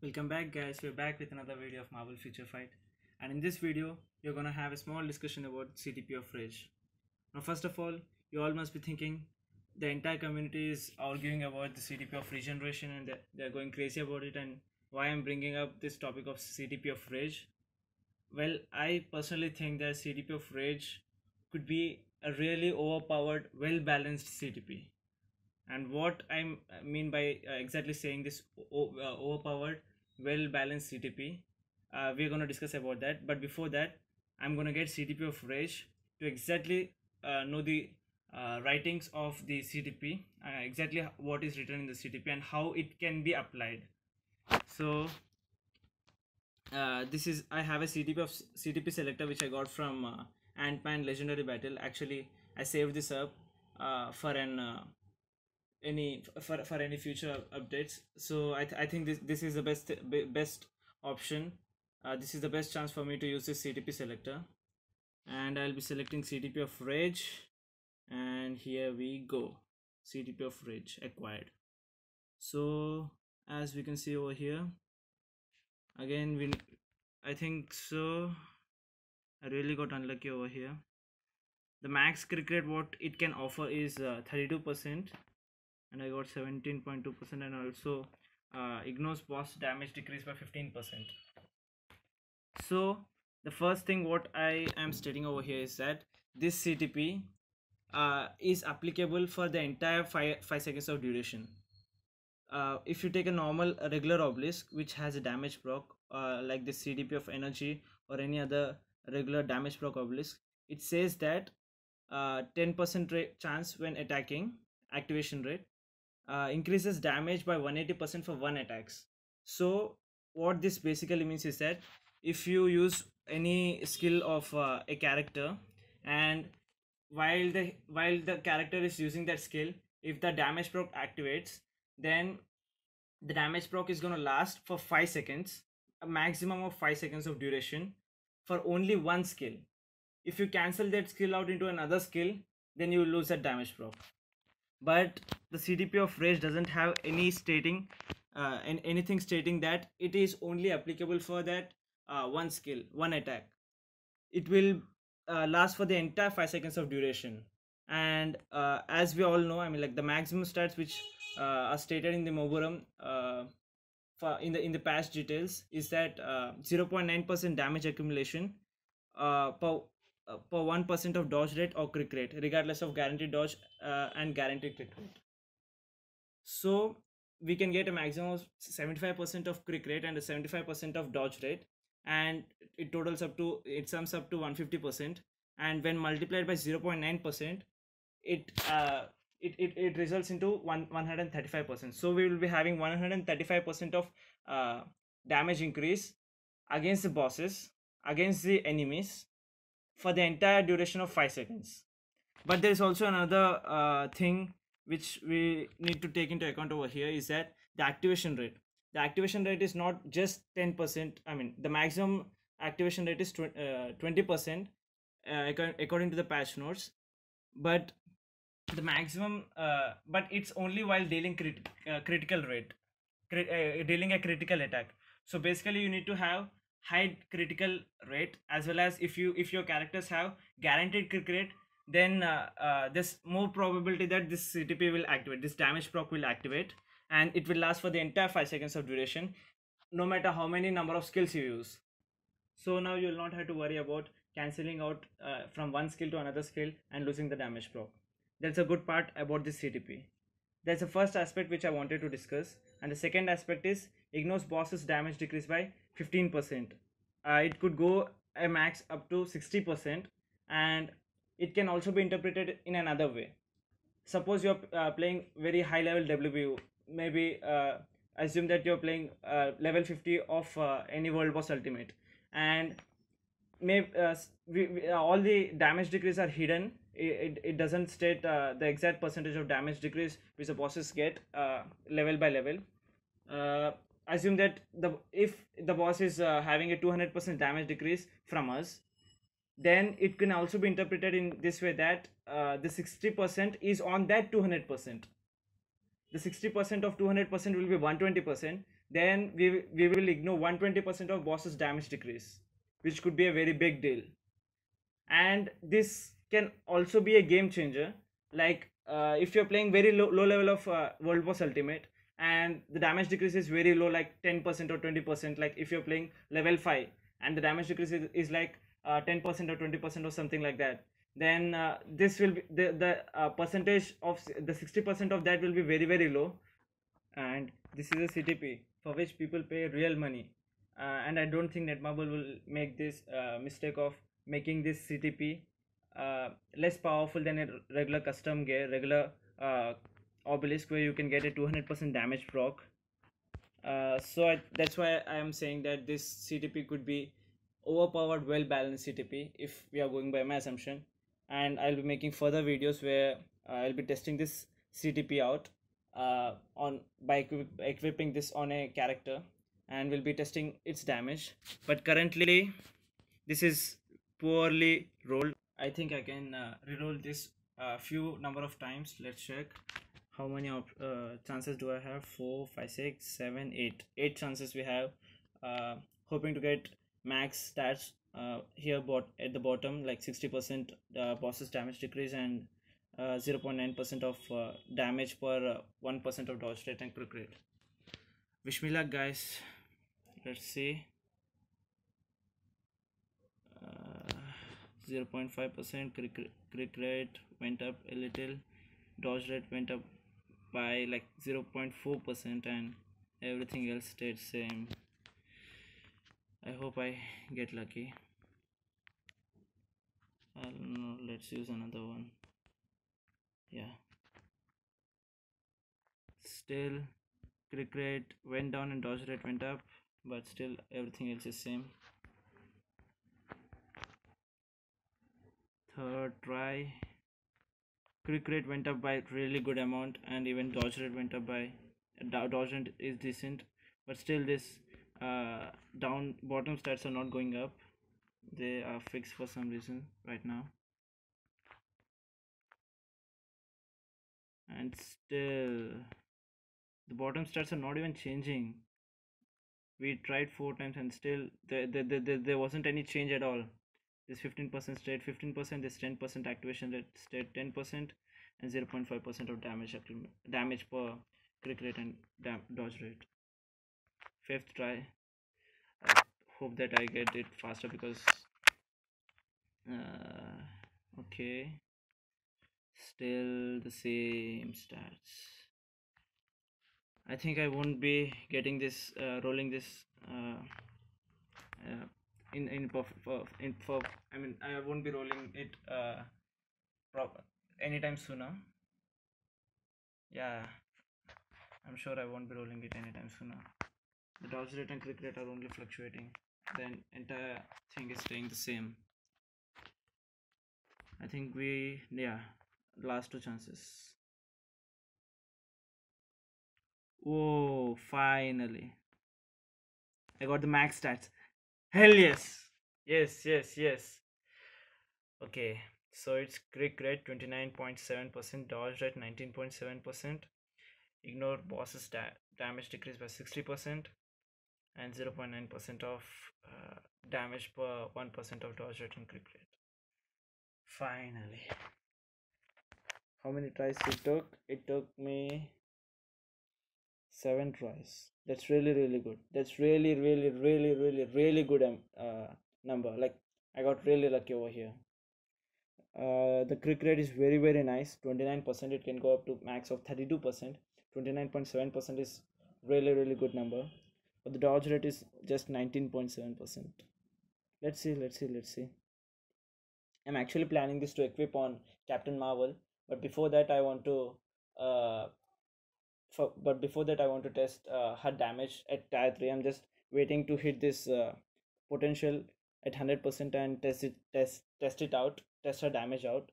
Welcome back guys, we're back with another video of Marvel Future Fight, and in this video you're gonna have a small discussion about CTP of Rage. Now first of all, you all must be thinking the entire community is arguing about the CTP of regeneration and they're going crazy about it, and why I'm bringing up this topic of CTP of Rage. Well, I personally think that CTP of Rage could be a really overpowered, well-balanced CTP. And what I mean by exactly saying this overpowered, well balanced CTP, we're going to discuss about that. But before that, I'm going to get CTP of Rage to exactly know the writings of the CTP, exactly what is written in the CTP and how it can be applied. So this is, I have a CTP selector which I got from Ant-Man Legendary Battle. Actually, I saved this up for any future updates. So I think this is the best option. This is the best chance for me to use this CTP selector, and I'll be selecting CTP of Rage, and here we go. CTP of Rage acquired. So as we can see over here, again I think so I really got unlucky over here. The max crit rate what it can offer is 32%, and I got 17.2%, and also ignores boss damage decrease by 15%. So the first thing what I am stating over here is that this CTP is applicable for the entire 5 seconds of duration. If you take a normal regular obelisk which has a damage proc, like the CTP of energy or any other regular damage proc obelisk, it says that 10% chance when attacking, activation rate, increases damage by 180% for one attacks. So what this basically means is that if you use any skill of a character, and while the character is using that skill, if the damage proc activates, then the damage proc is going to last for 5 seconds, a maximum of 5 seconds of duration for only one skill. If you cancel that skill out into another skill, then you will lose that damage proc. But the CTP of Rage doesn't have any stating anything stating that it is only applicable for that one skill, one attack. It will last for the entire 5 seconds of duration. And as we all know, I mean, like the maximum stats which are stated in the Moburam in the patch details is that 0.9% damage accumulation per 1% of dodge rate or crit rate, regardless of guaranteed dodge and guaranteed crit rate. So we can get a maximum of 75% of crit rate and a 75% of dodge rate, and it sums up to 150%. And when multiplied by 0.9%, it results into 135%. So we will be having 135% of damage increase against the bosses, against the enemies, for the entire duration of 5 seconds. But there is also another thing which we need to take into account over here, is that the activation rate is not just 10%. I mean, the maximum activation rate is 20% according to the patch notes, but the maximum but it's only while dealing critical rate, dealing a critical attack. So basically you need to have high critical rate, as well as if your characters have guaranteed crit rate, then there's more probability that this CTP will activate, this damage proc will activate, and it will last for the entire 5 seconds of duration, no matter how many number of skills you use. So now you will not have to worry about cancelling out from one skill to another skill and losing the damage proc. That's a good part about this CTP. That's the first aspect which I wanted to discuss. And the second aspect is ignores bosses damage decrease by 15%. It could go a max up to 60%, and it can also be interpreted in another way. Suppose you're playing very high level WBU, maybe assume that you're playing level 50 of any world boss ultimate, and maybe all the damage decrease are hidden. It doesn't state the exact percentage of damage decrease which the bosses get level by level. Assume that if the boss is having a 200% damage decrease from us, then it can also be interpreted in this way, that the 60% is on that 200%. The 60% of 200% will be 120%. then we will ignore 120% of boss's damage decrease, which could be a very big deal. And this can also be a game changer, like if you're playing very low level of world boss ultimate and the damage decrease is very low, like 10% or 20%, like if you're playing level 5 and the damage decrease is like 10% or 20% or something like that, then this will be the percentage of the 60% of that will be very very low. And this is a CTP for which people pay real money. And I don't think Netmarble will make this mistake of making this CTP less powerful than a regular custom gear, regular obelisk, where you can get a 200% damage proc. That's why I am saying that this CTP could be overpowered, well balanced CTP if we are going by my assumption. And I'll be making further videos where I'll be testing this CTP out on by equipping this on a character, and we'll be testing its damage. But currently, this is poorly rolled. I think I can reroll this few number of times. Let's check how many chances do I have. 4 5 6 7 8 8 chances we have. Hoping to get max stats here at the bottom, like 60% boss's damage decrease and 0.9% of damage per 1% of dodge rate and crit rate. Wish me luck, guys. Let's see. 0.5% crit rate went up a little, dodge rate went up by like 0.4%, and everything else stayed same. I hope I get lucky. I don't know, let's use another one. Yeah, still crit rate went down and dodge rate went up, but still everything else is same. Third try, crit rate went up by really good amount, and even dodge rate went up by dodge rate is decent, but still this down bottom stats are not going up. They are fixed for some reason right now, and still the bottom stats are not even changing. We tried 4 times and still there wasn't any change at all. This 15% stayed 15%, this 10% activation rate stayed 10%, and 0.5% of damage per crit rate and dodge rate. Fifth try, I hope that I get it faster, because okay, still the same stats. I think I won't be getting this rolling this uh, for I mean, I won't be rolling it anytime sooner. Yeah, I'm sure I won't be rolling it anytime sooner. The dodge rate and crit rate are only fluctuating, then entire thing is staying the same. I think last 2 chances. Whoa, finally I got the max stats. Hell yes. Yes. Okay, so it's crit rate 29.7%, dodge rate 19.7%, ignore bosses damage decrease by 60%, and 0.9% of damage per 1% of dodge rate and crit rate. Finally. How many tries it took? It took me 7 tries. That's really good. That's really good number. Like, I got really lucky over here. The crit rate is very nice, 29%. It can go up to max of 32%. 29.7% is really good number, but the dodge rate is just 19.7%. Let's see. I'm actually planning this to equip on Captain Marvel, but before that I want to uh, test her damage at tier 3. I'm just waiting to hit this potential at 100% and test it out, test her damage out.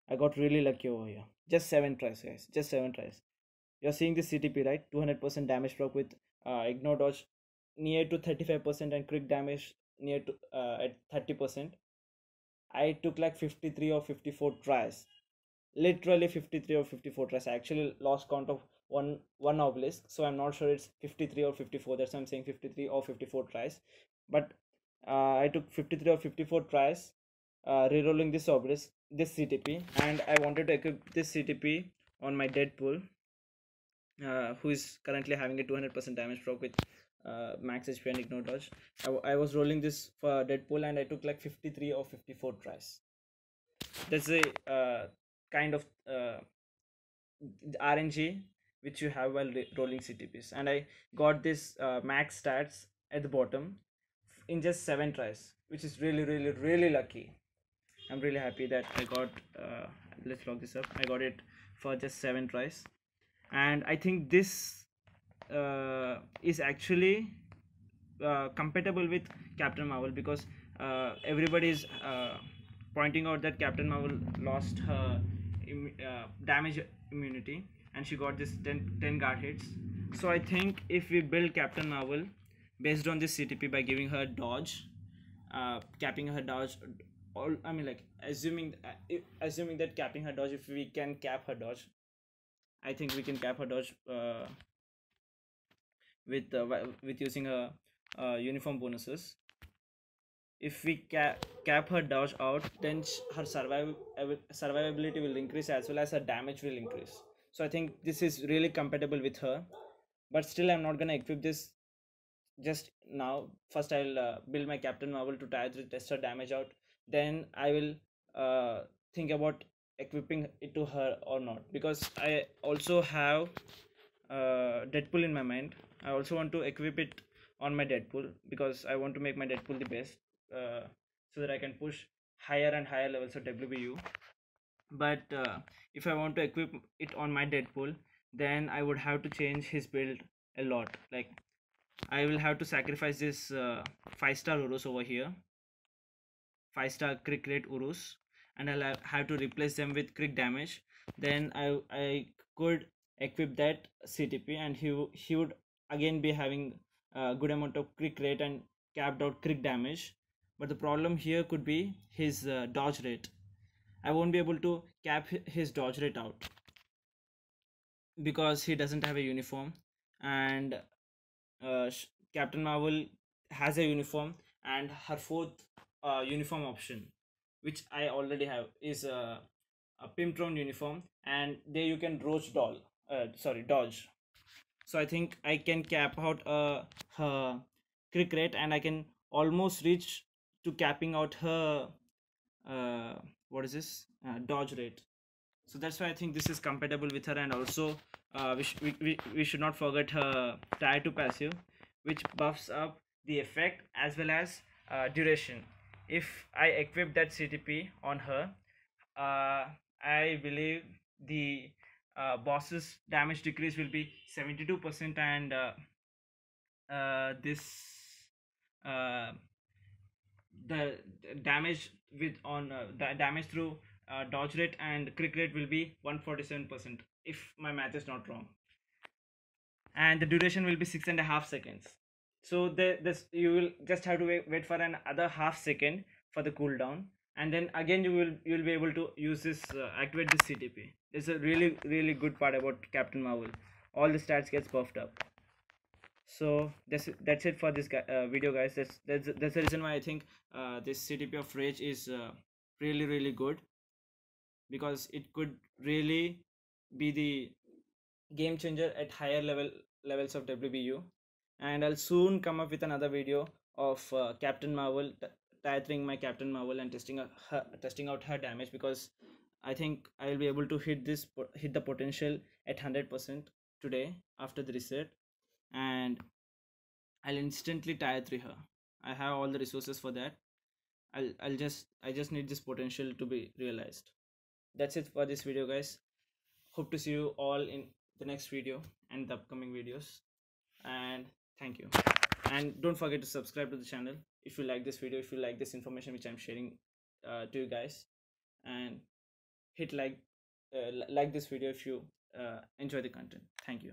I got really lucky over here. Just 7 tries, guys. Just 7 tries. You're seeing this CTP, right? 200% damage proc with ignore dodge near to 35% and quick damage near to at 30%. I took like 53 or 54 tries. Literally 53 or 54 tries. I actually lost count of one obelisk, so I'm not sure it's 53 or 54. That's why I'm saying 53 or 54 tries. But I took 53 or 54 tries rerolling this obelisk, this CTP, and I wanted to equip this CTP on my Deadpool, who is currently having a 200% damage proc with max HP and ignore dodge. I was rolling this for Deadpool and I took like 53 or 54 tries. That's a kind of RNG which you have while rolling CTPs, and I got this max stats at the bottom in just 7 tries, which is really lucky. I'm really happy that I got let's log this up. I got it for just 7 tries, and I think this is actually compatible with Captain Marvel, because everybody is pointing out that Captain Marvel lost her damage immunity and she got this 10 guard hits. So I think if we build Captain Marvel based on this CTP by giving her dodge, capping her dodge, all I mean, like assuming that capping her dodge, if we can cap her dodge, I think we can cap her dodge with using a uniform bonuses. If we cap her dodge out, then her survivability will increase as well as her damage will increase. So I think this is really compatible with her, but still I'm not gonna equip this just now. First I'll build my Captain Marvel to tier 3 test her damage out, then I will think about equipping it to her or not, because I also have Deadpool in my mind. I also want to equip it on my Deadpool because I want to make my Deadpool the best, so that I can push higher and higher levels of WBU. But if I want to equip it on my Deadpool, then I would have to change his build a lot. Like, I will have to sacrifice this 5-star Urus over here, 5-star crit rate Urus, and I'll have to replace them with crit damage. Then I could equip that CTP, and he would again be having a good amount of crit rate and capped out crit damage. But the problem here could be his dodge rate. I won't be able to cap his dodge rate out because he doesn't have a uniform, and Captain Marvel has a uniform, and her fourth uniform option, which I already have, is a Pimptron uniform, and there you can dodge. So I think I can cap out her crit rate, and I can almost reach to capping out her uh, what is this dodge rate. So that's why I think this is compatible with her. And also we should not forget her tier 2 passive, which buffs up the effect as well as duration. If I equip that CTP on her, I believe the boss's damage decrease will be 72%, and this uh, the damage with on the damage through dodge rate and crit rate will be 147%, if my math is not wrong, and the duration will be 6.5 seconds. So this you will just have to wait for another half second for the cooldown, and then again you will be able to use this activate this CTP. It's a really good part about Captain Marvel. All the stats gets buffed up. So that's it for this video, guys. That's the reason why I think this CTP of Rage is really good, because it could really be the game changer at higher levels of WBU. And I'll soon come up with another video of Captain Marvel, tiring my Captain Marvel and testing out her damage, because I think I'll be able to hit the potential at 100% today after the reset, and I'll instantly tier 3 her. I have all the resources for that. I just need this potential to be realized. That's it for this video, guys. Hope to see you all in the next video and the upcoming videos. And thank you. And don't forget to subscribe to the channel if you like this video, if you like this information which I'm sharing to you guys, and hit like this video if you enjoy the content. Thank you.